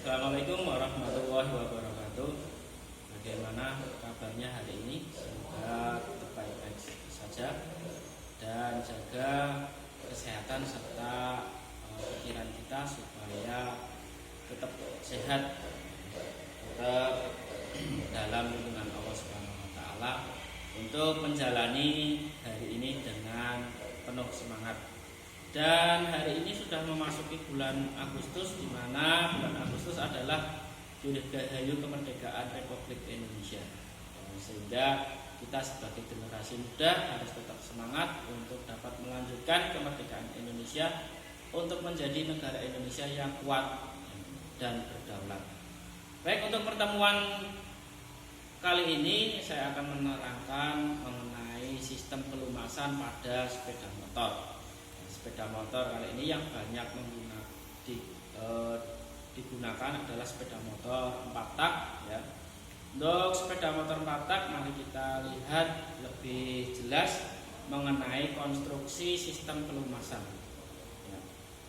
Assalamualaikum warahmatullahi wabarakatuh. Bagaimana kabarnya hari ini? Semoga tetap baik-baik saja dan jaga kesehatan serta pikiran kita supaya tetap sehat, tetap dalam lindungan Allah Subhanahu wa taala untuk menjalani hari ini dengan penuh semangat. Dan hari ini sudah memasuki bulan Agustus, di mana bulan Agustus adalah Dirgahayu Kemerdekaan Republik Indonesia. Sehingga kita sebagai generasi muda harus tetap semangat untuk dapat melanjutkan kemerdekaan Indonesia untuk menjadi negara Indonesia yang kuat dan berdaulat. Baik, untuk pertemuan kali ini saya akan menerangkan mengenai sistem pelumasan pada sepeda motor. Sepeda motor kali ini yang banyak digunakan adalah sepeda motor 4 tak ya. Untuk sepeda motor 4 tak mari kita lihat lebih jelas mengenai konstruksi sistem pelumasan ya.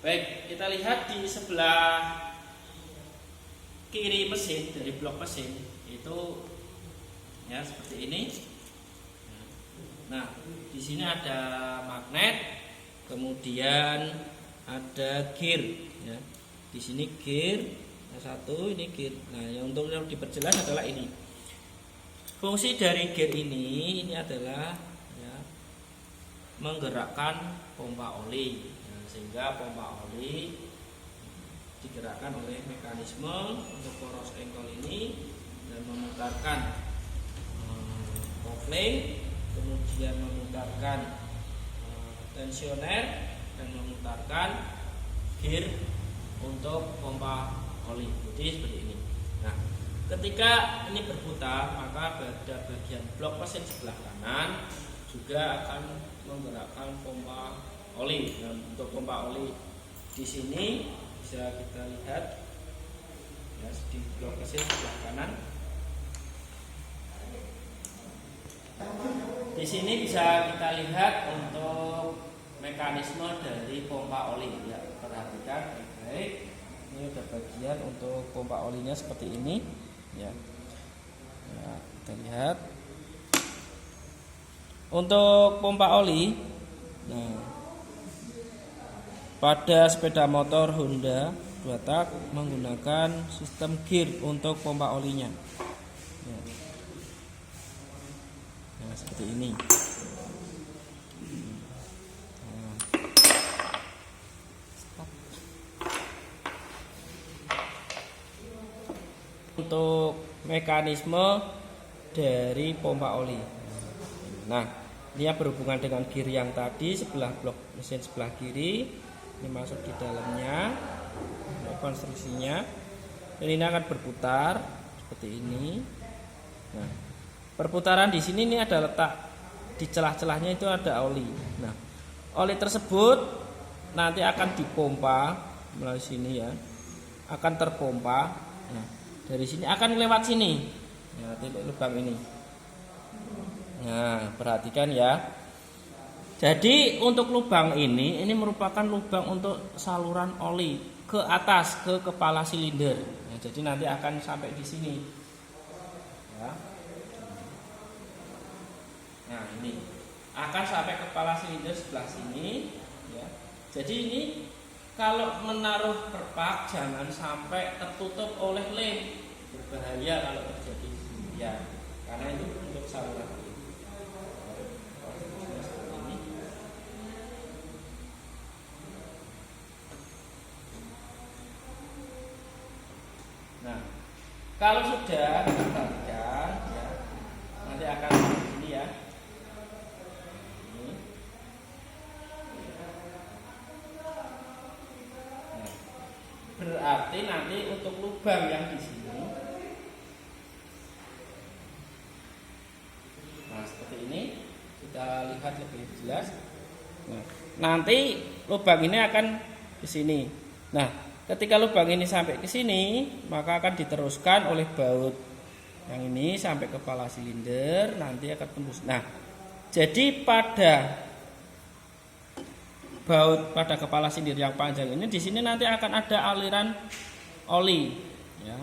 Baik, kita lihat di sebelah kiri mesin dari blok mesin itu ya seperti ini. Nah, di sini ada magnet, kemudian ada gear ya. Di sini gear satu, ini gear. Nah, yang untuk yang diperjelas adalah ini. Fungsi dari gear ini adalah ya, menggerakkan pompa oli ya, sehingga pompa oli digerakkan oleh mekanisme untuk poros engkol ini dan memutarkan kopling, kemudian memutarkan tensioner dan memutarkan gear untuk pompa oli. Jadi seperti ini. Nah, ketika ini berputar, maka pada bagian blok mesin sebelah kanan juga akan menggerakkan pompa oli. Nah, untuk pompa oli di sini bisa kita lihat ya, di blok mesin sebelah kanan. Di sini bisa kita lihat untuk mekanisme dari pompa oli ya, perhatikan baik. Ini ada bagian untuk pompa olinya seperti ini ya. Ya, kita lihat untuk pompa oli. Nah, pada sepeda motor Honda 2 tak menggunakan sistem gear untuk pompa olinya ya. Nah, seperti ini. Untuk mekanisme dari pompa oli. Nah, ini berhubungan dengan gear yang tadi sebelah blok mesin sebelah kiri. Ini masuk di dalamnya. Nah, konstruksinya. Dan ini akan berputar seperti ini. Nah, perputaran di sini ini ada letak di celah-celahnya itu ada oli. Nah, oli tersebut nanti akan dipompa melalui sini ya. Akan terpompa. Nah, dari sini akan lewat sini ya, titik lubang ini. Nah, perhatikan ya. Jadi untuk lubang ini merupakan lubang untuk saluran oli ke atas ke kepala silinder ya, jadi nanti akan sampai di sini ya. Nah, ini akan sampai kepala silinder sebelah sini ya. Jadi ini kalau menaruh perpak jangan sampai tertutup oleh lem, berbahaya kalau terjadi ya, karena itu untuk saluran ini. Nah, kalau sudah perhatikan ya, nanti akan ini ya. Berarti nanti untuk lubang yang di sini, nah seperti ini kita lihat lebih jelas. Nah, nanti lubang ini akan di sini. Nah, ketika lubang ini sampai ke sini, maka akan diteruskan oleh baut yang ini sampai kepala silinder, nanti akan tembus. Nah, jadi pada baut pada kepala sindir yang panjang ini, di sini nanti akan ada aliran oli, ya,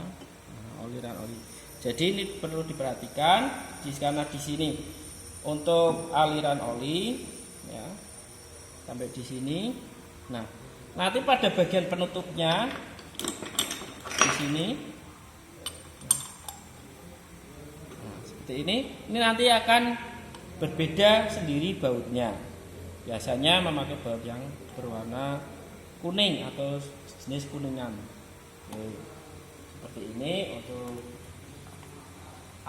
aliran oli. Jadi ini perlu diperhatikan, karena di sini untuk aliran oli, ya, sampai di sini. Nah, nanti pada bagian penutupnya di sini, nah, seperti ini nanti akan berbeda sendiri bautnya. Biasanya memakai baut yang berwarna kuning atau jenis kuningan. Seperti ini untuk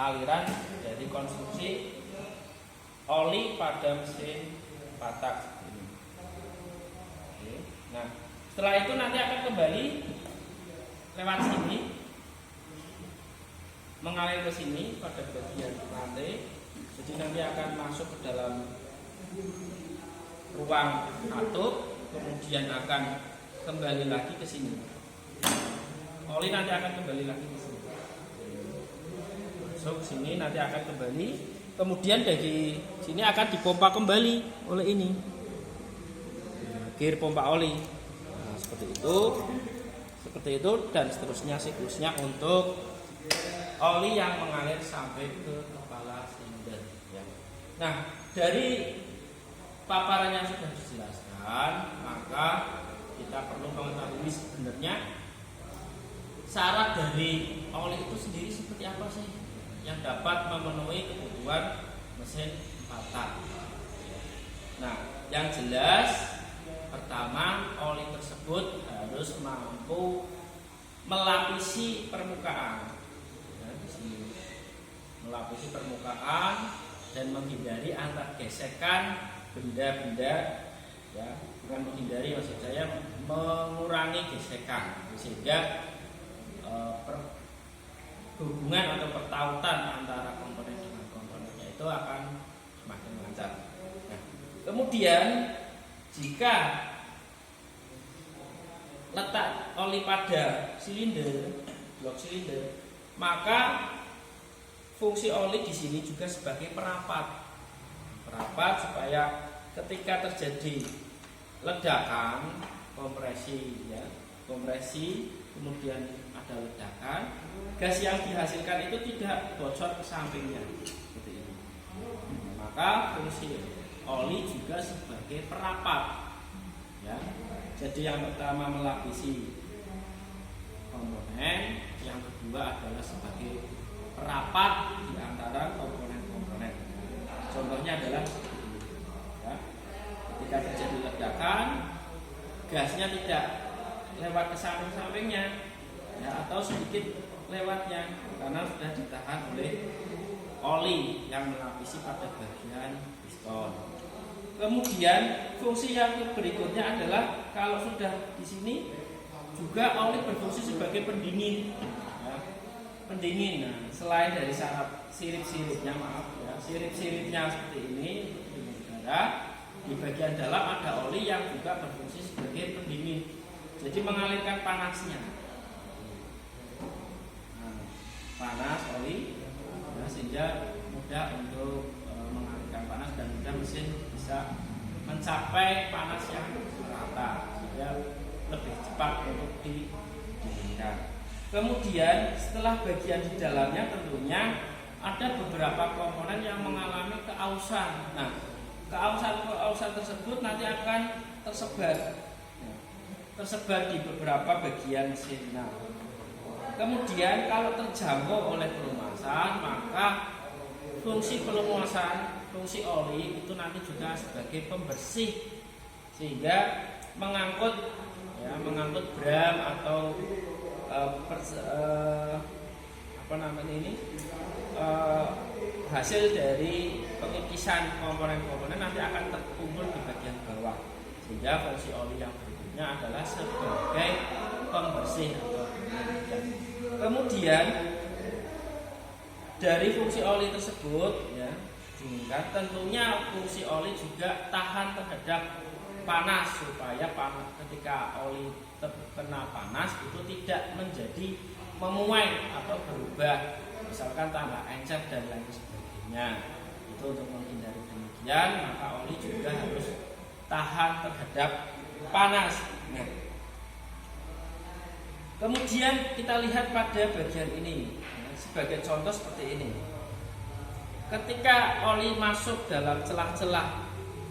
aliran dari konstruksi oli pada mesin patak. Nah, setelah itu nanti akan kembali lewat sini, mengalir ke sini pada bagian rantai. Jadi nanti akan masuk ke dalam ruang katup, kemudian akan kembali lagi ke sini. Oli nanti akan kembali lagi ke sini. Masuk ke sini nanti akan kembali. Kemudian dari sini akan dipompa kembali oleh ini. Gear pompa oli. Nah, seperti itu. Seperti itu dan seterusnya siklusnya untuk oli yang mengalir sampai ke kepala silinder, ya. Nah, dari paparan yang sudah dijelaskan, maka kita perlu mengetahui sebenarnya syarat dari oli itu sendiri seperti apa sih yang dapat memenuhi kebutuhan mesin patak. Nah, yang jelas pertama, oli tersebut harus mampu melapisi permukaan, ya, melapisi permukaan dan menghindari antar gesekan benda-benda, ya, bukan menghindari, maksud saya mengurangi gesekan sehingga hubungan atau pertautan antara komponen dengan komponennya itu akan semakin lancar. Nah, kemudian jika letak oli pada silinder, blok silinder, maka fungsi oli di sini juga sebagai perapat supaya ketika terjadi ledakan, kompresi, ya, kompresi, kemudian ada ledakan, gas yang dihasilkan itu tidak bocor ke sampingnya, seperti ini. Maka fungsi oli juga sebagai perapat, ya. Jadi yang pertama melapisi komponen, yang kedua adalah sebagai perapat di antara komponen-komponen. Contohnya adalah, ya, ketika terjadi ledakan, gasnya tidak lewat ke samping-sampingnya, ya, atau sedikit lewatnya karena sudah ditahan oleh oli yang melapisi pada bagian piston. Kemudian fungsi yang berikutnya adalah kalau sudah di sini juga oli berfungsi sebagai pendingin, ya, pendingin. Nah, selain dari syarat sirip-siripnya, sirip-siripnya seperti ini, pendingin udara, di bagian dalam ada oli yang juga berfungsi sebagai pendingin. Jadi mengalirkan panasnya, panas oli, ya, sehingga mudah untuk mengalirkan panas dan mudah mesin bisa mencapai panas yang rata sehingga lebih cepat untuk didinginkan. Kemudian setelah bagian di dalamnya tentunya ada beberapa komponen yang mengalami keausan. Nah, keausan tersebut nanti akan tersebar di beberapa bagian mesin. Nah, kemudian kalau terjangkau oleh pelumasan, maka fungsi pelumasan, fungsi oli itu nanti juga sebagai pembersih sehingga mengangkut, ya, mengangkut bram atau hasil dari pengikisan komponen-komponen nanti akan terkumpul di bagian bawah sehingga fungsi oli yang berikutnya adalah sebagai pembersih atau pembersih. Kemudian dari fungsi oli tersebut, ya, tentunya fungsi oli juga tahan terhadap panas supaya ketika oli terkena panas itu tidak menjadi memuai atau berubah, misalkan tambah encer dan lain sebagainya. Itu untuk menghindari demikian, maka oli juga harus tahan terhadap panas. Nah, kemudian kita lihat pada bagian ini, sebagai contoh seperti ini. Ketika oli masuk dalam celah-celah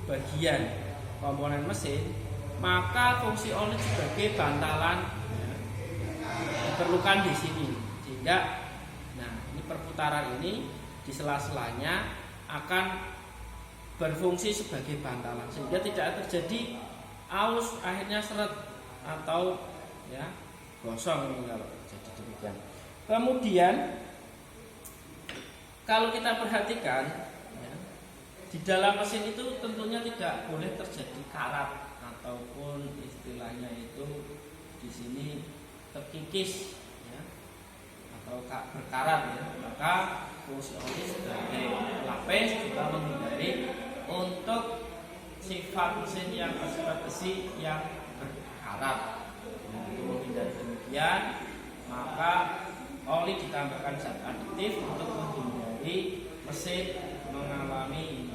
bagian komponen mesin, maka fungsi oli sebagai bantalan diperlukan di sini, sehingga ini perputaran ini di sela-selanya akan berfungsi sebagai bantalan, sehingga tidak terjadi aus akhirnya seret atau gosong ini kalau jadi demikian. Kemudian kalau kita perhatikan di dalam mesin itu tentunya tidak boleh terjadi karat ataupun istilahnya itu di sini terkikis atau berkarat maka fungsi oli sebagai pelapis juga menghindari untuk sifat mesin yang bersifat besi yang berkarat. Untuk menghindari demikian, maka oli ditambahkan zat aditif untuk menghindari mesin mengalami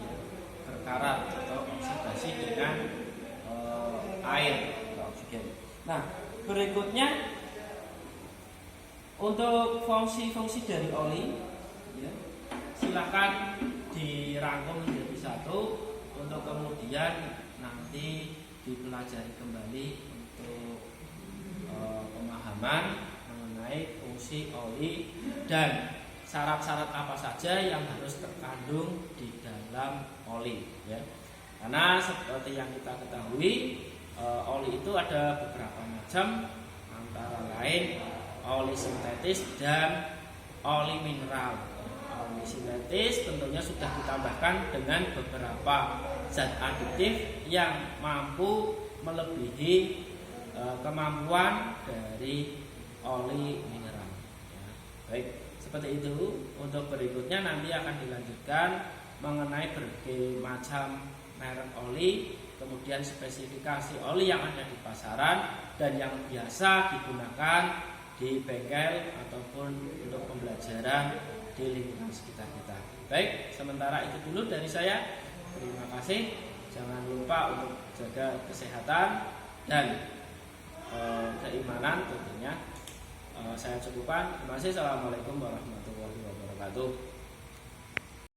berkarat atau oksidasi dengan air atau oksigen. Nah, berikutnya untuk fungsi-fungsi dari oli, silakan dirangkum menjadi satu untuk kemudian nanti dipelajari kembali untuk pemahaman mengenai fungsi oli dan syarat-syarat apa saja yang harus terkandung di dalam oli. Karena seperti yang kita ketahui, oli itu ada beberapa macam, antara lain oli sintetis dan oli mineral. Oli sintetis tentunya sudah ditambahkan dengan beberapa zat aditif yang mampu melebihi kemampuan dari oli mineral. Baik, seperti itu. Untuk berikutnya nanti akan dilanjutkan mengenai berbagai macam merek oli, kemudian spesifikasi oli yang ada di pasaran dan yang biasa digunakan di bengkel ataupun untuk pembelajaran di lingkungan sekitar kita. Baik, sementara itu dulu dari saya. Terima kasih. Jangan lupa untuk jaga kesehatan dan keimanan tentunya. Saya cukupkan. Terima kasih. Assalamualaikum warahmatullahi wabarakatuh.